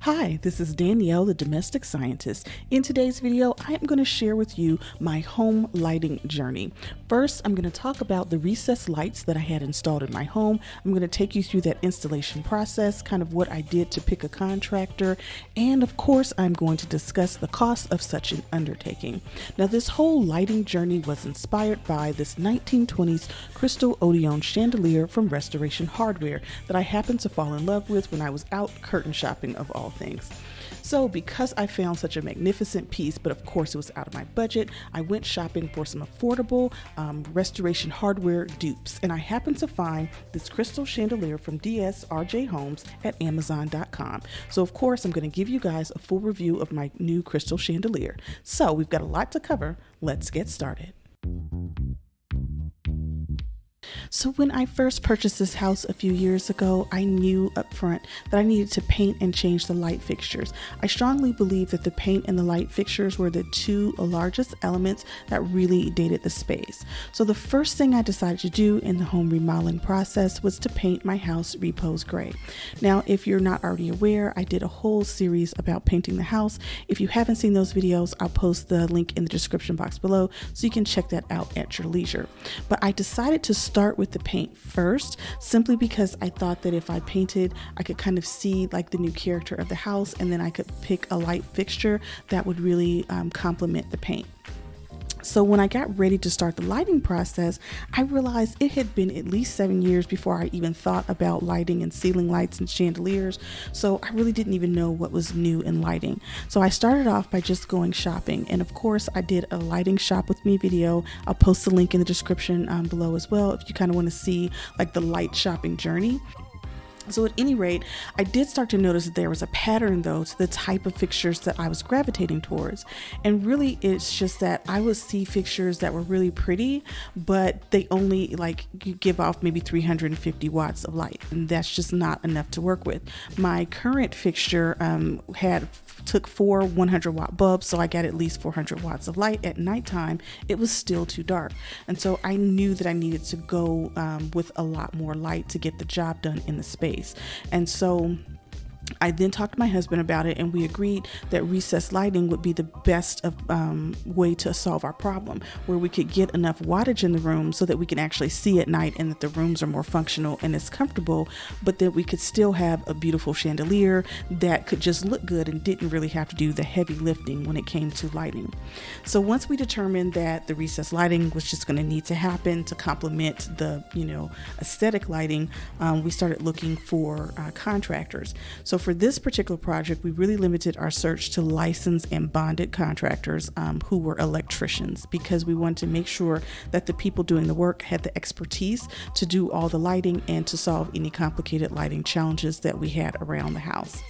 Hi, this is Danielle, the domestic scientist. In today's video, I am going to share with you my home lighting journey. First, I'm going to talk about the recessed lights that I had installed in my home. I'm going to take you through that installation process, kind of what I did to pick a contractor, and of course, I'm going to discuss the cost of such an undertaking. Now, this whole lighting journey was inspired by this 1920s crystal Odeon chandelier from Restoration Hardware that I happened to fall in love with when I was out curtain shopping of all things. So because I found such a magnificent piece, but of course it was out of my budget, I went shopping for some affordable Restoration Hardware dupes, and I happened to find this crystal chandelier from DSRJ Homes at Amazon.com. So of course I'm going to give you guys a full review of my new crystal chandelier. So we've got a lot to cover. Let's get started. So when I first purchased this house a few years ago, I knew up front that I needed to paint and change the light fixtures. I strongly believe that the paint and the light fixtures were the two largest elements that really dated the space. So the first thing I decided to do in the home remodeling process was to paint my house Repose gray. Now, if you're not already aware, I did a whole series about painting the house. If you haven't seen those videos, I'll post the link in the description box below so you can check that out at your leisure. But I decided to start with the paint first, simply because I thought that if I painted, I could kind of see like the new character of the house, and then I could pick a light fixture that would really complement the paint. So when I got ready to start the lighting process, I realized it had been at least 7 years before I even thought about lighting and ceiling lights and chandeliers. So I really didn't even know what was new in lighting. So I started off by just going shopping. And of course, I did a lighting shop with me video. I'll post the link in the description below as well if you kind of want to see like the light shopping journey. So at any rate, I did start to notice that there was a pattern though to the type of fixtures that I was gravitating towards. And really it's just that I would see fixtures that were really pretty, but they only like give off maybe 350 watts of light. And that's just not enough to work with. My current fixture took 4 100-watt bulbs, so I got at least 400 watts of light. At nighttime, it was still too dark. And so I knew that I needed to go with a lot more light to get the job done in the space. And so I then talked to my husband about it, and we agreed that recessed lighting would be the best way to solve our problem, where we could get enough wattage in the room so that we can actually see at night and that the rooms are more functional and it's comfortable, but that we could still have a beautiful chandelier that could just look good and didn't really have to do the heavy lifting when it came to lighting. So once we determined that the recessed lighting was just going to need to happen to complement the aesthetic lighting, we started looking for contractors. So for this particular project, we really limited our search to licensed and bonded contractors who were electricians, because we wanted to make sure that the people doing the work had the expertise to do all the lighting and to solve any complicated lighting challenges that we had around the house.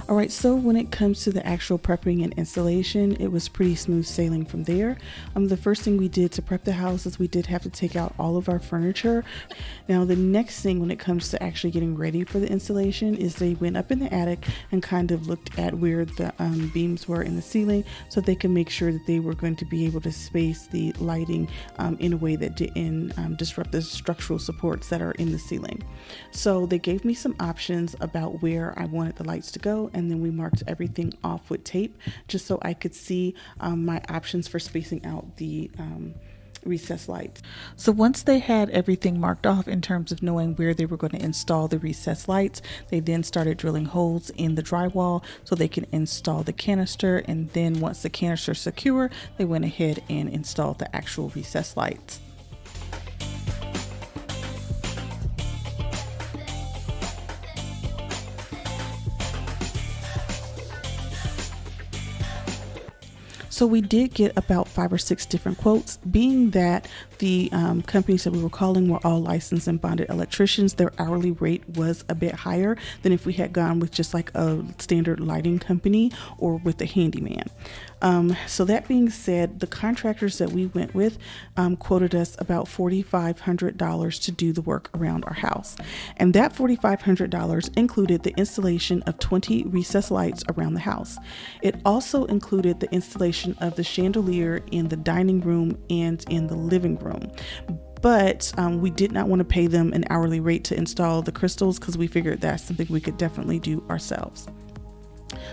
All right, so when it comes to the actual prepping and installation, it was pretty smooth sailing from there. The first thing we did to prep the house is we did have to take out all of our furniture. Now, the next thing when it comes to actually getting ready for the installation is they went up in the attic and kind of looked at where the beams were in the ceiling so they could make sure that they were going to be able to space the lighting in a way that didn't disrupt the structural supports that are in the ceiling. So they gave me some options about where I wanted the lights to go, and then we marked everything off with tape just so I could see my options for spacing out the recessed lights. So once they had everything marked off in terms of knowing where they were going to install the recessed lights, they then started drilling holes in the drywall so they can install the canister, and then once the canister is secure, they went ahead and installed the actual recessed lights. So we did get about 5 or 6 different quotes, being that the companies that we were calling were all licensed and bonded electricians. Their hourly rate was a bit higher than if we had gone with just like a standard lighting company or with a handyman. So that being said, the contractors that we went with quoted us about $4,500 to do the work around our house. And that $4,500 included the installation of 20 recessed lights around the house. It also included the installation of the chandelier in the dining room and in the living room. But we did not want to pay them an hourly rate to install the crystals because we figured that's something we could definitely do ourselves.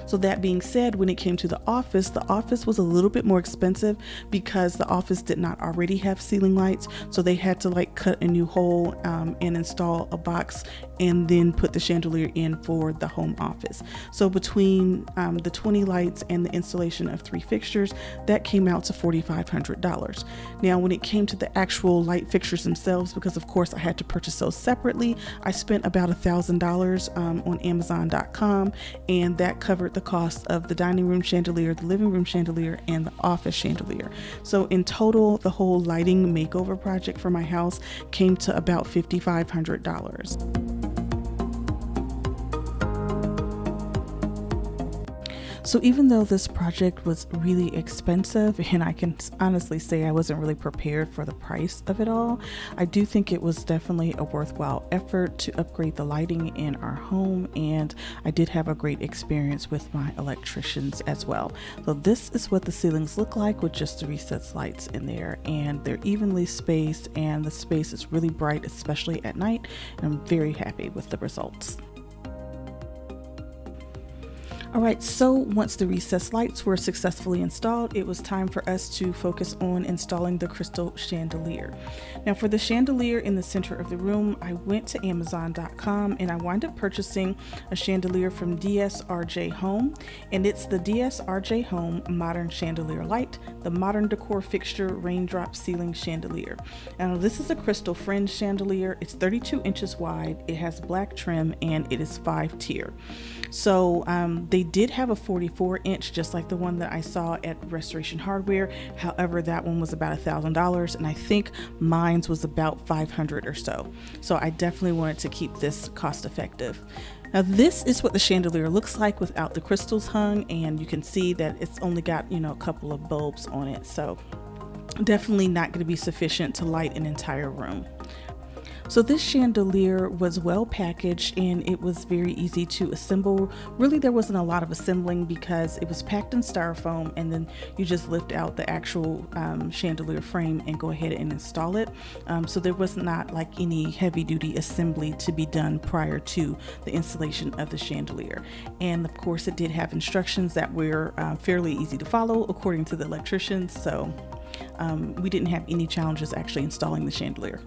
So that being said, when it came to the office was a little bit more expensive because the office did not already have ceiling lights. So they had to like cut a new hole and install a box and then put the chandelier in for the home office. So between the 20 lights and the installation of 3 fixtures, that came out to $4,500. Now, when it came to the actual light fixtures themselves, because of course I had to purchase those separately, I spent about $1,000 on Amazon.com, and that covered the cost of the dining room chandelier, the living room chandelier, and the office chandelier. So in total, the whole lighting makeover project for my house came to about $5,500. So even though this project was really expensive, and I can honestly say I wasn't really prepared for the price of it all, I do think it was definitely a worthwhile effort to upgrade the lighting in our home, and I did have a great experience with my electricians as well. So this is what the ceilings look like with just the recessed lights in there, and they're evenly spaced, and the space is really bright, especially at night, and I'm very happy with the results. Alright, so once the recessed lights were successfully installed, it was time for us to focus on installing the crystal chandelier. Now for the chandelier in the center of the room, I went to Amazon.com and I wound up purchasing a chandelier from DSRJ Home, and it's the DSRJ Home Modern Chandelier Light, the Modern Decor Fixture Raindrop Ceiling Chandelier. Now this is a crystal fringe chandelier. It's 32 inches wide, it has black trim, and it is 5-tier. So they did have a 44-inch, just like the one that I saw at Restoration Hardware. However, that one was about $1,000, and I think mine's was about $500 or so. So I definitely wanted to keep this cost effective. Now this is what the chandelier looks like without the crystals hung, and you can see that it's only got, a couple of bulbs on it. So definitely not going to be sufficient to light an entire room. So this chandelier was well packaged and it was very easy to assemble. Really, there wasn't a lot of assembling because it was packed in styrofoam, and then you just lift out the actual chandelier frame and go ahead and install it. So there was not like any heavy duty assembly to be done prior to the installation of the chandelier. And of course it did have instructions that were fairly easy to follow according to the electricians. So we didn't have any challenges actually installing the chandelier.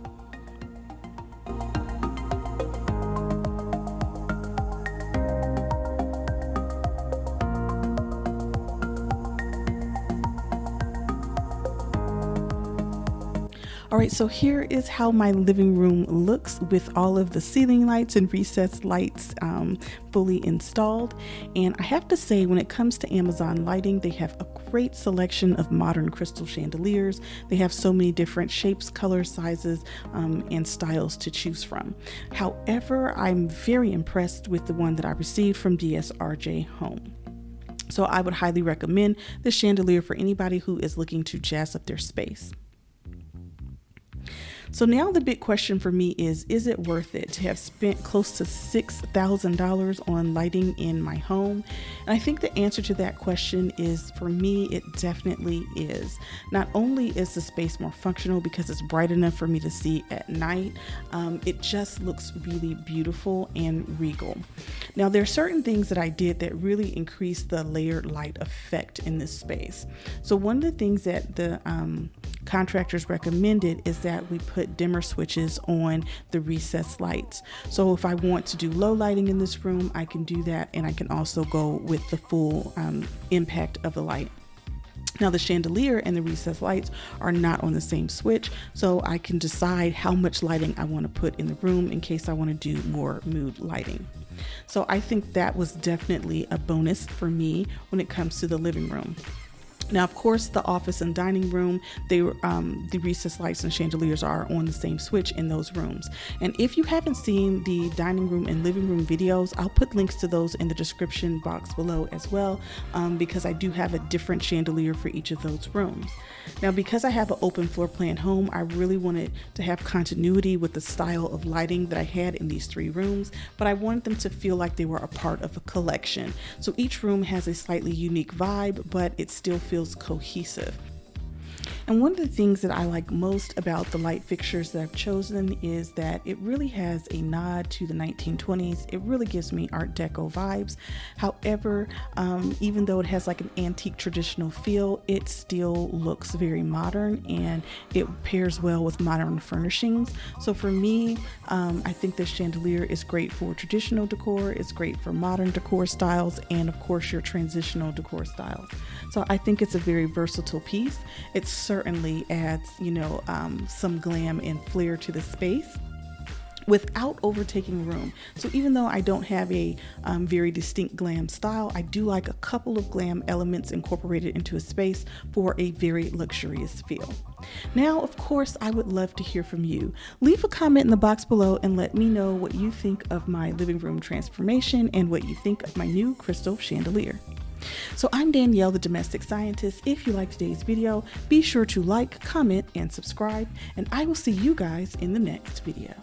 Alright, so here is how my living room looks with all of the ceiling lights and recessed lights fully installed. And I have to say, when it comes to Amazon lighting, they have a great selection of modern crystal chandeliers. They have so many different shapes, colors, sizes, and styles to choose from. However, I'm very impressed with the one that I received from DSRJ Home. So I would highly recommend the chandelier for anybody who is looking to jazz up their space. So now the big question for me is it worth it to have spent close to $6,000 on lighting in my home? And I think the answer to that question is, for me, it definitely is. Not only is the space more functional because it's bright enough for me to see at night, it just looks really beautiful and regal. Now there are certain things that I did that really increased the layered light effect in this space. So one of the things that the contractors recommended is that we put dimmer switches on the recessed lights. So if I want to do low lighting in this room, I can do that, and I can also go with the full impact of the light. Now the chandelier and the recessed lights are not on the same switch, so I can decide how much lighting I want to put in the room in case I want to do more mood lighting. So I think that was definitely a bonus for me when it comes to the living room. Now, of course, the office and dining room, the recessed lights and chandeliers are on the same switch in those rooms. And if you haven't seen the dining room and living room videos, I'll put links to those in the description box below as well, because I do have a different chandelier for each of those rooms. Now, because I have an open floor plan home, I really wanted to have continuity with the style of lighting that I had in these 3 rooms, but I wanted them to feel like they were a part of a collection. So each room has a slightly unique vibe, but it still feels cohesive. And one of the things that I like most about the light fixtures that I've chosen is that it really has a nod to the 1920s. It really gives me Art Deco vibes. However, even though it has like an antique traditional feel, it still looks very modern and it pairs well with modern furnishings. So for me, I think this chandelier is great for traditional decor, it's great for modern decor styles, and of course your transitional decor styles. So I think it's a very versatile piece. It certainly adds, some glam and flair to the space without overtaking room. So even though I don't have a very distinct glam style, I do like a couple of glam elements incorporated into a space for a very luxurious feel. Now, of course, I would love to hear from you. Leave a comment in the box below and let me know what you think of my living room transformation and what you think of my new crystal chandelier. So I'm Danielle, the Domestic Scientist. If you liked today's video, be sure to like, comment, and subscribe, and I will see you guys in the next video.